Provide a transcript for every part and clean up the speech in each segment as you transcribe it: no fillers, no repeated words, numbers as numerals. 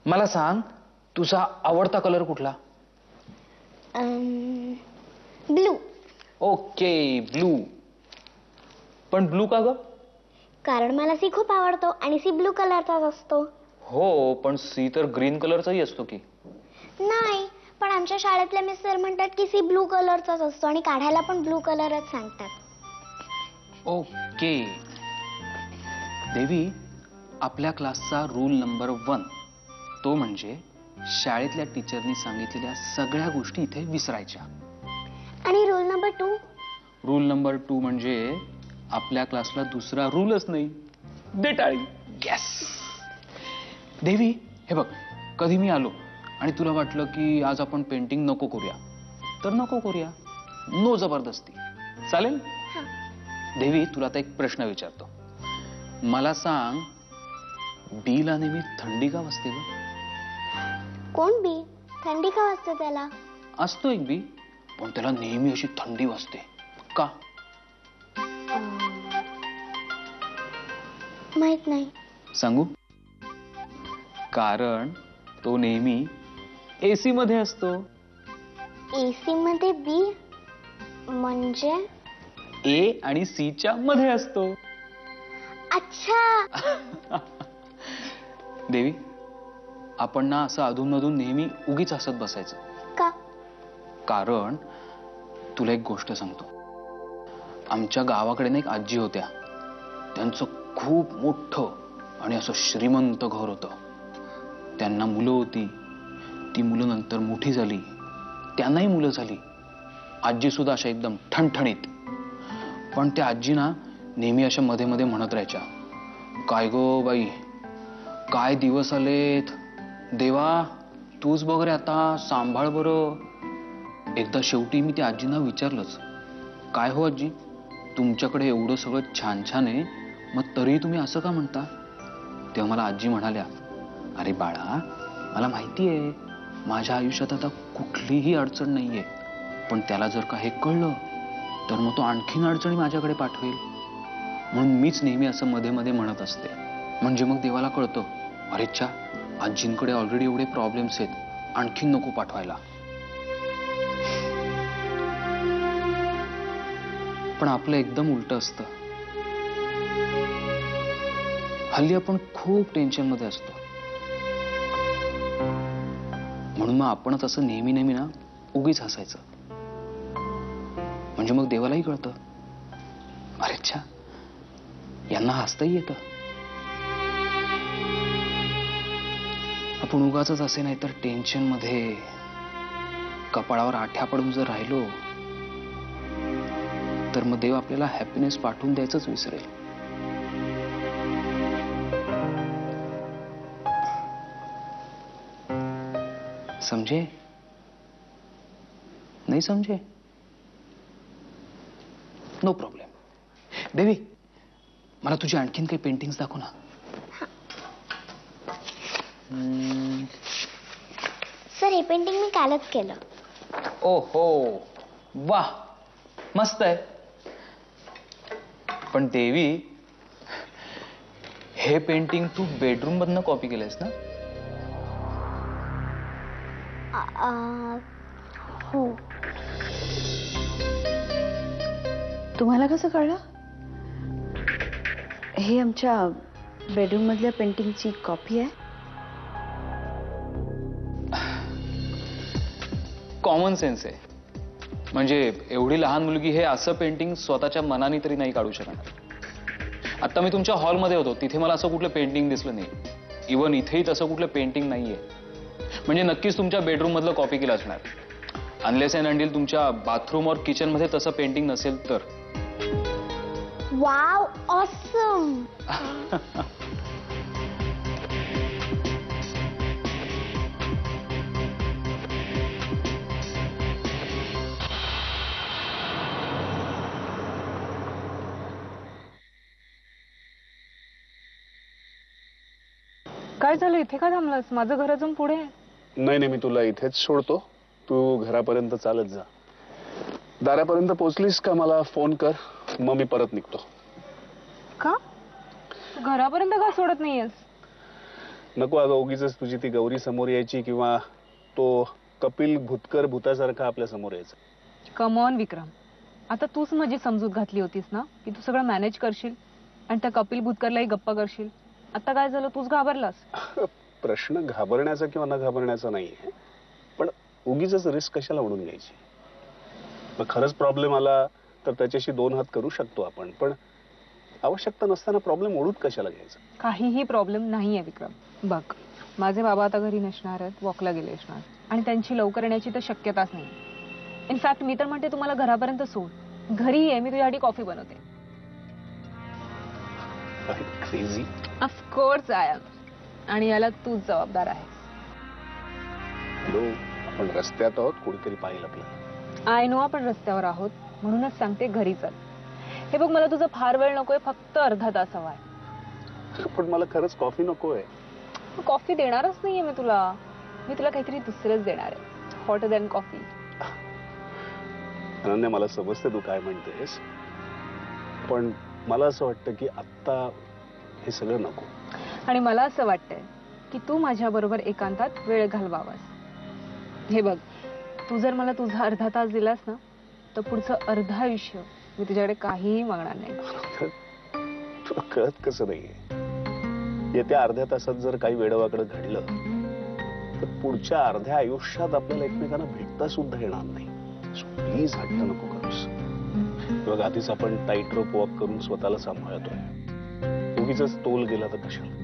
मला सांग, तुझा आवडता कलर कुठला? ब्लू. Okay, blue. पण ब्लू का ग? कारण मला सी खूप आवडतो आणि सी ब्लू कलरचाच असतो. हो, पण सी तर ग्रीन कलरचाही असतो की. नाही, पण आमच्या शाळेतले मिस्टर म्हणतात की सी ब्लू कलरचाच असतो आणि काढायला पण ब्लू कलरच सांगतात. ओके देवी, आपल्या क्लासचा रूल नंबर 1 तो म्हणजे शाळेतल्या टीचरनी सांगितलेल्या सगळ्या गोष्टी इथे विसरायच्या. आणि रूल नंबर 2? रूल नंबर 2 म्हणजे आपल्या क्लासला दुसरा रूलच नाही, देटाळी. येस देवी, हे बघ, कधी मी आलो आणि तुला वाटलं की आज आपण पेंटिंग नको करूया तर नको करूया, नो जबरदस्ती, चालेल? देवी, तुला आता एक प्रश्न विचारतो. मला सांग, बीला नेहमी थंडी का वाजते ग? कोण बी? थंडी का वाजते त्याला? असतो एक बी, पण त्याला नेहमी अशी थंडी वाजते का? माहित नाही. सांगू? कारण तो नेहमी एसी मध्ये असतो. एसी मध्ये बी म्हणजे? ए आणि सी च्या मध्ये असतो. अच्छा. देवी, आपण ना असं अधूनमधून नेहमी उगीच हसत बसायचं का? कारण तुला एक गोष्ट सांगतो. आमच्या गावाकडे ना एक आजी होत्या. त्यांचं खूप मोठं आणि असं श्रीमंत घर होतं. त्यांना मुलं होती. ती मुलं नंतर मोठी झाली, त्यांनाही मुलं झाली. आजी सुद्धा अशा एकदम ठणठणीत. पण त्या आजी ना नेहमी अशा मध्ये मध्ये म्हणत राहायच्या, काय गो बाई, काय दिवस आलेत, देवा तूच बघ रे, आता सांभाळ बरं. एकदा शेवटी मी त्या आजींना विचारलंच, काय हो आजी, तुमच्याकडे एवढं सगळं छान छान आहे, मग तरी तुम्ही असं का म्हणता? तेव्हा मला आजी म्हणाल्या, अरे बाळा, मला माहिती आहे माझ्या आयुष्यात आता कुठलीही अडचण नाहीये, पण त्याला जर का हे कळलं तर मग तो आणखीन अडचणी माझ्याकडे पाठवेल. म्हणून मीच नेहमी असं मध्ये मध्ये म्हणत असते. म्हणजे मग देवाला कळतं, अरे च्छा, आजींकडे ऑलरेडी एवढे प्रॉब्लेम्स आहेत, आणखीन नको पाठवायला. पण आपलं एकदम उलट असतं. हल्ली आपण खूप टेन्शन मध्ये असतो. म्हणून मग आपणच असं नेहमी नेहमी ना उगीच हसायचं. म्हणजे मग देवालाही कळतं, अरे अच्छा, यांना हसताही येतं. आपण उगाचच असे नाही तर टेन्शन मध्ये कपाळावर आठ्या पडून जर राहिलो तर मग देव आपल्याला हॅपीनेस पाठवून द्यायचंच विसरेल. समझे? नहीं समझे? No problem. देवी, मला तुझी आणखीन काही पेंटिंग्स दाखव ना. सर, हे पेंटिंग मी कालच केलं. ओहो, वाह, मस्त आहे. पण देवी, हे पेंटिंग तू बेडरूम मधनं कॉपी केलंयस ना? हो. तुम्हाला कसं कळलं? हे आमच्या बेडरूम मधल्या पेंटिंगची कॉपी आहे. कॉमन सेन्स आहे. म्हणजे एवढी लहान मुलगी हे असं पेंटिंग स्वतःच्या मनाने तरी नाही काढू शकणार. आता मी तुमच्या हॉलमध्ये होतो, तिथे मला असं कुठलं पेंटिंग दिसलं नाही. इवन इथेही तसं कुठलं पेंटिंग नाहीये. म्हणजे नक्कीच तुमच्या बेडरूम मधलं कॉपी केलं असणार. अनलेस अँड अंटिल तुमच्या बाथरूम और किचन मध्ये तसं पेंटिंग नसेल तर. Wow, awesome. काय झालं, इथे का थांबलास? माझं घर अजून पुढे आहे. नाही नाही, मी तुला इथेच सोडतो, तू घरापर्यंत चालत जा. दारापर्यंत पोहोचलीस का मला फोन कर, मग मी परत निघतो. का? तू घरापर्यंत का सोडत नाहीयेस? नको अगं, उगीच तुझी ती गौरी समोर यायची किंवा तो कपिल भूतकर भूतासारखा आपल्या समोर यायचा. कम ऑन विक्रम, आता तूच माझी समजूत घातली होतीस ना की तू सगळं मॅनेज करशील आणि त्या कपिल भूतकरलाही गप्पा करशील. आता काय झालं, तूच घाबरलास. प्रश्न घाबरण्याचा किंवा न घाबरण्याचा नाहीये, पण उगीच रिस्क कशाला म्हणून घ्यायची. मग खरंच प्रॉब्लेम आला तर त्याच्याशी 2 हात करू शकतो आपण, पण आवश्यकता नसताना प्रॉब्लेम ओढून कशाला घ्यायचा. काहीही प्रॉब्लेम नाहीये विक्रम. बघ, माझे बाबा आता घरी नसणार आहेत, वॉकला गेले असणार आणि त्यांची लवकर येण्याची तर शक्यताच नाही. इनफॅक्ट मी तर म्हणते तुम्हाला घरापर्यंत सोड, घरी ये, मी तुझ्यासाठी कॉफी बनवते. क्रेझी. ऑफकोर्स आय एम, आणि याला तूच जबाबदार आहे. हॅलो, आपण रस्त्यात आहोत, कोणीतरी पाहिलं आपल्याला. आय नो आपण रस्त्यावर आहोत, म्हणूनच सांगते घरी चल. हे बघ, मला तुझा फार वेळ नकोय, फक्त अर्धा तास हवाय. पण मला खरंच कॉफी नकोय. कॉफी देणारच नाहीये मी तुला. मी तुला काहीतरी दुसरंच देणार आहे, हॉटर दॅन कॉफी. अनन्या, मला समजते तू काय म्हणतेस, पण मला असं वाटतं की आत्ता हे सगळं नको. आणि मला असं वाटतंय की तू माझ्या बरोबर एकांतात वेळ घालवावास. हे बघ, तू जर मला तुझा अर्धा तास दिलास ना, तर पुढचं अर्ध आयुष्य मी तुझ्याकडे काहीही मागणार नाही. तुला कळत कसं नाहीये, येत्या अर्ध्या तासात जर काही वेडवाकडं घडलं तर पुढच्या अर्ध्या आयुष्यात आपल्याला एकमेकांना भेटता सुद्धा येणार नाही. प्लीज हट्ट नको करूस. बघ, आधीच आपण टाईट रोप वॉक करून स्वतःला सांभाळतोय, उगीच तोल गेला तर कशाला.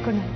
Good night.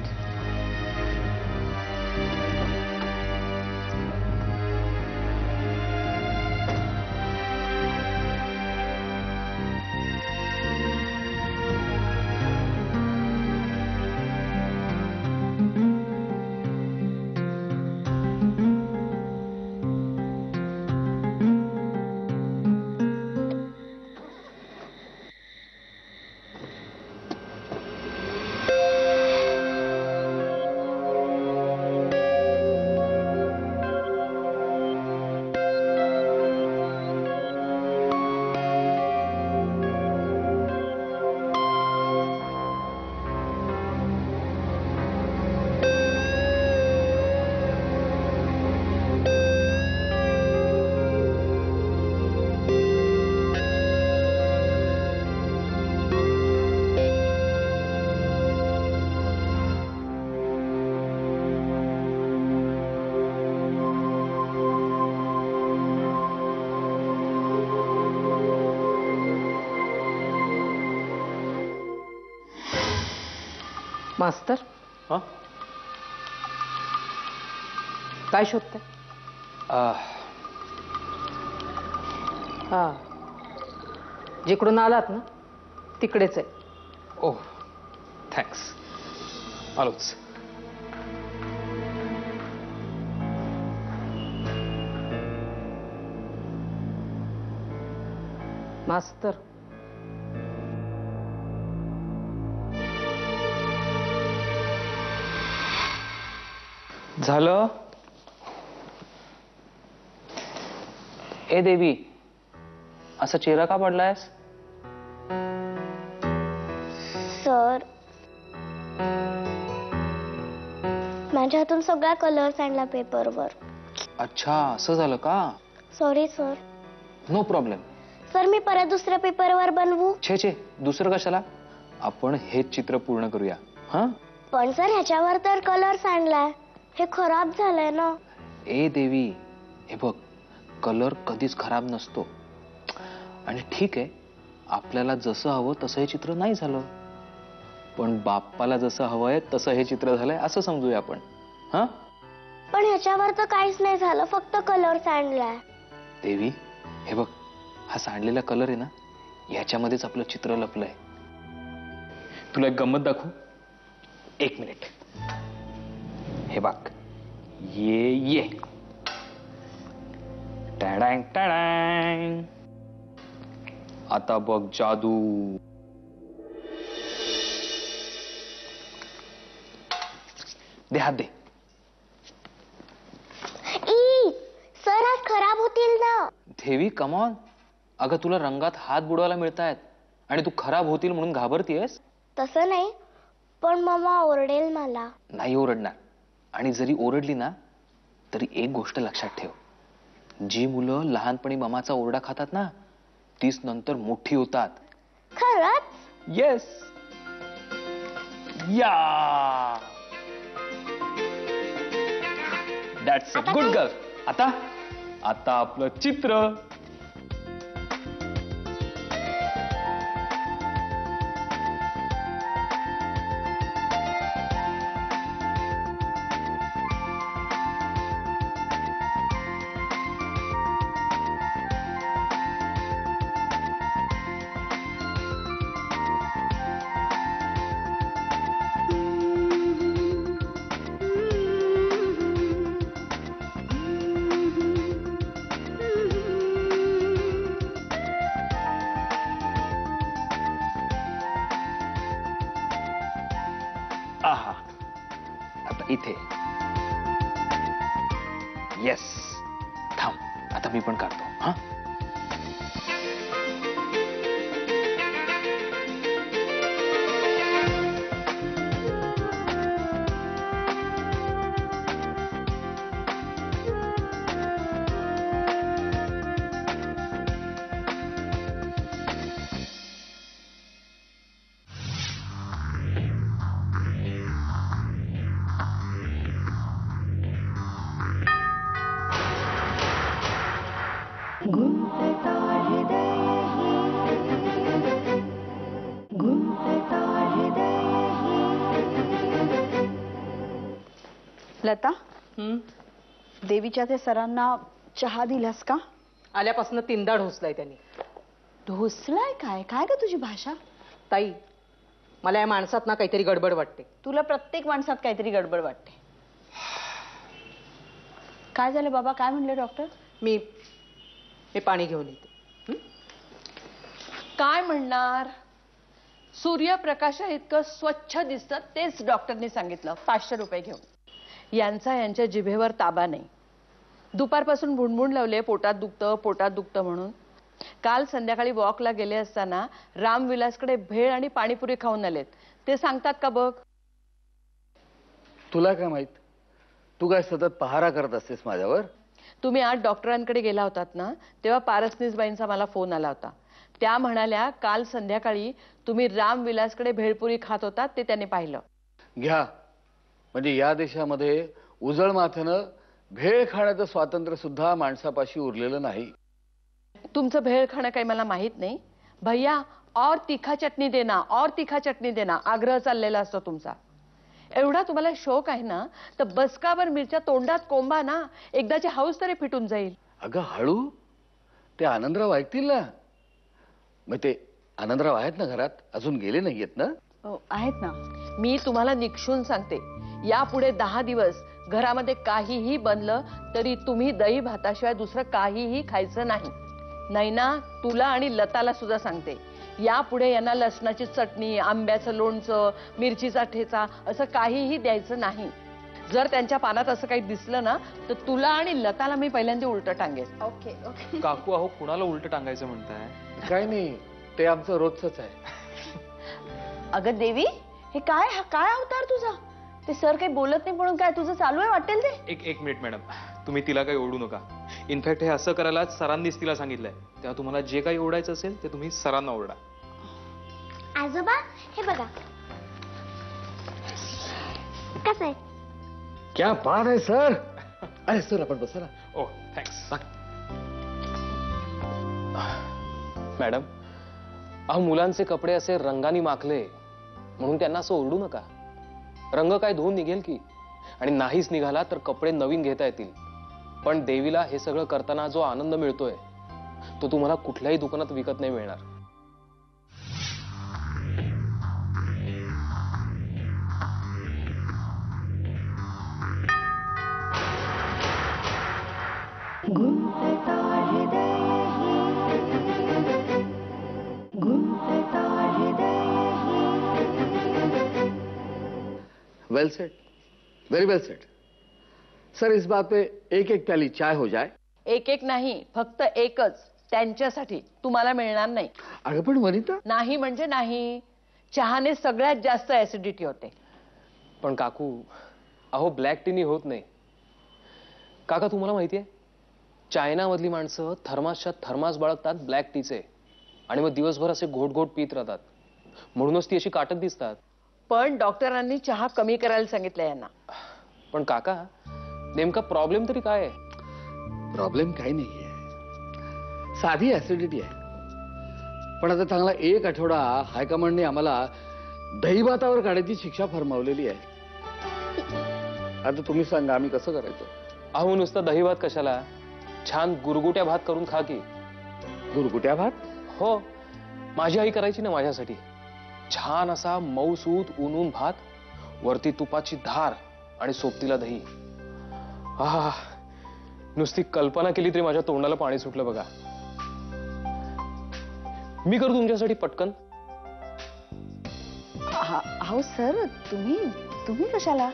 मास्तर, हा काय शोधताय? हा, जिकडून आलात ना तिकडेच आहे. ओह, थँक्स. आलोच. मास्तर, झालं. ए देवी, असा चेहरा का पडलायस? सर, माझ्या हातून सगळा कलर सांडला पेपरवर. अच्छा, असं झालं का? Sorry sir. No problem. Sir, मी परत दुसऱ्या पेपरवर बनवू? छे, दुसरं कशाला, आपण हेच चित्र पूर्ण करूया. हा, पण सर, ह्याच्यावर तर कलर सांडलाय, हे खराब झालंय ना. ए देवी, हे बघ, कलर कधीच खराब नसतो. आणि ठीक आहे, आपल्याला जसं हवं तसं हे चित्र नाही झालं, पण बाप्पाला जसं हवंय तसं हे चित्र झालंय असं समजूया आपण. हा, पण ह्याच्यावर तर काहीच नाही झालं, फक्त कलर सांडलाय. देवी, हे बघ, हा सांडलेला कलर आहे ना, ह्याच्यामध्येच आपलं चित्र लपलंय. तुला एक गंमत दाखवू? 1 मिनिट. हे बघ, ये टॅडँग टॅडँग. आता बघ जादू. दे हात दे. ई सर हात खराब होतील ना. देवी कमॉन, अगं तुला रंगात हात बुडवायला मिळतायत आणि तू खराब होतील म्हणून घाबरतीयस. तसं नाही, पण मम्मा ओरडेल मला. नाही ओरडणार. आणि जरी ओरडली ना तरी एक गोष्ट लक्षात ठेव, जी मुलं लहानपणी ममाचा ओरडा खातात ना तीच नंतर मोठी होतात. खरंच? येस. या दॅट्स अ गुड गर्ल. आता आता आपलं चित्र. आहा, आता इथे. येस. थांब, आता मी पण काढतो. हा, लता, देवीच्या ते सरांना चहा दिलास का? आल्यापासून 3दा ढोसलाय त्यांनी. ढोसलाय काय? काय ग तुझी भाषा? ताई, मला या माणसात ना काहीतरी गडबड वाटते. तुला प्रत्येक माणसात काहीतरी गडबड वाटते. काय झालं बाबा? काय म्हणले डॉक्टर? मी पाणी घेऊन येते. काय म्हणणार? सूर्यप्रकाशा इतकं स्वच्छ दिसतं तेच डॉक्टरनी सांगितलं. 500 रुपये घेऊन. यांच्या जिभेवर ताबा नाही. दुपारपासून भुणभुण लावले, पोटात दुखतं म्हणून. काल संध्याकाळी वॉकला गेले असताना रामविलासकडे भेळ आणि पाणीपुरी खाऊन आलेत. ते सांगतात का बघ. तुला काय माहित? तू काय सतत पहारा करत असतेस माझ्यावर? तुम्ही आज डॉक्टरांकडे गेला होतात ना, तेव्हा पारसनीसबाईंचा मला फोन आला होता. त्या म्हणाल्या काल संध्याकाळी तुम्ही रामविलासकडे भेळपुरी खात होतात ते त्यांनी पाहिलं. घ्या, म्हणजे या देशामध्ये उजळ माथ्यानं भेळ खाण्याचं स्वातंत्र्य सुद्धा माणसापाशी उरलेलं नाही. तुमचं भेळ खाणं काही मला माहित नाही. भैया और तीखा चटणी देना, और तीखा चटणी देना आग्रह चाललेला असतो तुमचा. एवढा तुम्हाला शौक आहे ना तर बसकावर मिरच्या तोंडात कोंबा ना, एकदाची हौस तरी फिटून जाईल. अगं हळू, ते आनंदराव ऐकतील ना. मग ते आनंदराव आहेत ना घरात? अजून गेले नाहीयेत ना? आहेत ना. मी तुम्हाला निक्षून सांगते, यापुढे 10 दिवस घरामध्ये काहीही बनलं तरी तुम्ही दही भाताशिवाय दुसरं काहीही खायचं नाही. नाही ना, तुला आणि लताला सुद्धा सांगते, यापुढे यांना लसणाची चटणी, आंब्याचं लोणचं, मिरचीचा ठेचा असं काहीही द्यायचं नाही. जर त्यांच्या पानात असं काही दिसलं ना तर तुला आणि लताला मी पहिल्यांदा उलट टांगेन. Okay okay. काकू अहो कुणाला उलट टांगायचं म्हणताय? काय नाही, ते आमचं रोजच आहे. अगं देवी, हे काय? हा काय अवतार तुझा? ते सर काही बोलत नाही म्हणून काय तुझं चालू आहे वाटेल ते? एक मिनिट मॅडम, तुम्ही तिला काही ओरडू नका. इनफॅक्ट हे असं करायला सरांनीच तिला सांगितलंय. तेव्हा तुम्हाला जे काही ओरडायचं असेल ते तुम्ही सरांना ओरडा. आजोबा हे बघा. कसं आहे? क्या बात आहे सर. अरे सर आपण बसा ना. ओ थँक्स. मॅडम, अहो मुलांचे कपडे असे रंगानी माखले म्हणून त्यांना असं ओरडू नका. रंग काय धुवून निघेल की, आणि नाहीच निघाला तर कपडे नवीन घेता येतील. पण देवीला हे सगळं करताना जो आनंद मिळतोय तो तुम्हाला कुठल्याही दुकानात विकत नाही मिळणार. वेल सेट. वेरी वेल सेट सर, इस बात पे एक एक प्याली चाय हो जाए. एक एक नाही, फक्त एकच. त्यांच्यासाठी तुम्हाला मिळणार नाही. अगं पण वनिता, नाही म्हणजे नाही. चहाने सगळ्यात जास्त ऍसिडिटी होते. पण काकू, अहो ब्लॅक टीनी होत नाही. काका तुम्हाला माहितीये, चायनामधली माणसं थर्मासच्या थर्मास बाळगतात ब्लॅक टीचे आणि मग दिवसभर असे घोट घोट पित राहतात. म्हणूनच ती अशी काटक दिसतात. पण डॉक्टरांनी चहा कमी करायला सांगितलं यांना. पण काका, नेमका प्रॉब्लेम तरी काय आहे? प्रॉब्लेम काही नाहीये, साधी ऍसिडिटी आहे. पण आता चांगला एक आठवडा हायकमांडने आम्हाला दहीभातावर काढायची शिक्षा फरमावलेली आहे. आता तुम्ही सांगा आम्ही कसं करायचं? अहो नुसता दही भात कशाला, छान गुरगुट्या भात करून खा की. गुरगुट्या भात? हो, माझी आई करायची ना माझ्यासाठी. छान असा मऊसूत ऊन भात, वरती तुपाची धार आणि सोबतीला दही. आहा, नुसती कल्पना केली तरी माझ्या तोंडाला पाणी सुटलं बघा. मी करू तुमच्यासाठी पटकन? अहो सर, तुम्ही कशाला?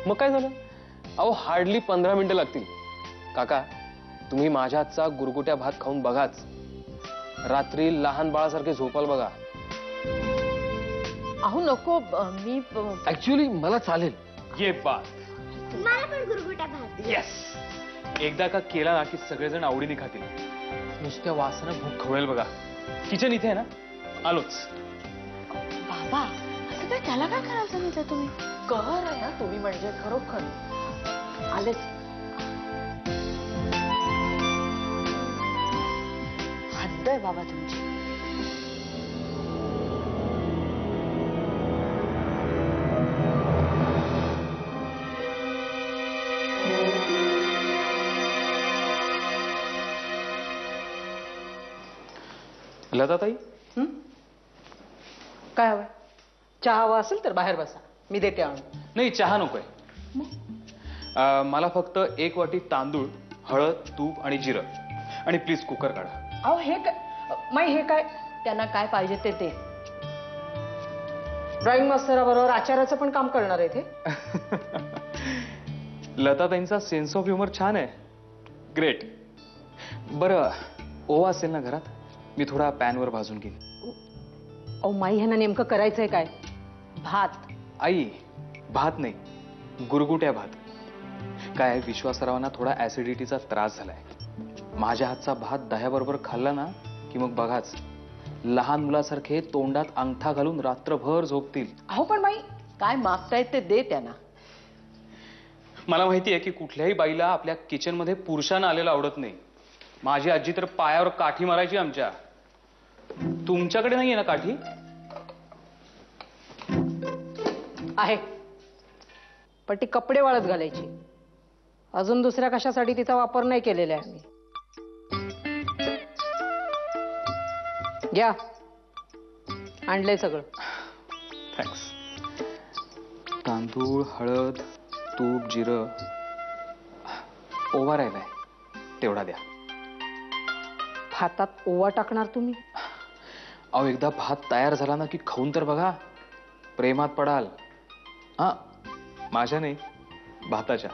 मग काय झालं? अहो हार्डली 15 मिनिटं लागतील. काका, तुम्ही माझ्या हातचा गुरगुट्या भात खाऊन बघाच. रात्री लहान बाळासारखे झोपाल बघा. अहो नको, मी ऍक्च्युअली मला चालेल. ये बात. मला पण गुरगुट्या भात. येस, एकदा का केला ना की सगळेजण आवडीने खातील. नुसत्या वासानं भूक खवळेल बघा. किचन इथे आहे ना, आलोच. बाबा, असं काय त्याला काय करायला सांगितलं तुम्ही? कहर आहे ना तुम्ही, म्हणजे खरोखर. आलेच. हद्द आहे बाबा तुमची. लताताई, काय हवंय? चहा हवा असेल तर बाहेर बसा, मी देते आणून. नाही चहा नकोय. मला फक्त 1 वाटी तांदूळ, हळद, तूप आणि जिरं. आणि प्लीज कुकर काढा. अहो हे काय हे काय? त्यांना काय पाहिजे ते दे. ड्रॉइंग मास्तराबरोबर आचार्याचं पण काम करणार आहे ते. लताताईंचा सेन्स ऑफ ह्युमर छान आहे. ग्रेट. बरं, ओवा असेल ना घरात? मी थोडा पॅनवर भाजून घेईन. अहो माई, ह्यांना नेमकं करायचंय काय? भात. आई, भात नाही, गुरगुट्या भात. काय, विश्वासरावांना थोडा ऍसिडिटीचा त्रास झालाय. माझ्या हातचा भात दह्याबरोबर खाल्ला ना की मग बघाच, लहान मुलासारखे तोंडात अंगठा घालून रात्रभर झोपतील. अहो पण बाई, काय मागतायत ते दे त्यांना. मला माहिती आहे की कुठल्याही बाईला आपल्या किचनमध्ये पुरुषांना आलेलं आवडत नाही. माझी आजी तर पायावर काठी मारायची आमच्या. तुमच्याकडे नाहीये ना काठी? आहे, पण ती कपडे वाळत घालायची. अजून दुसऱ्या कशासाठी तिचा वापर नाही केलेला आहे मी. घ्या, आणलंय सगळं. थँक्स. तांदूळ, हळद, तूप, जिरं, ओवा राहिलाय, तेवढा द्या. भातात ओवा टाकणार तुम्ही? अहो एकदा भात तयार झाला ना की खाऊन तर बघा, प्रेमात पडाल. हा, माझ्या नाही, भाताच्या.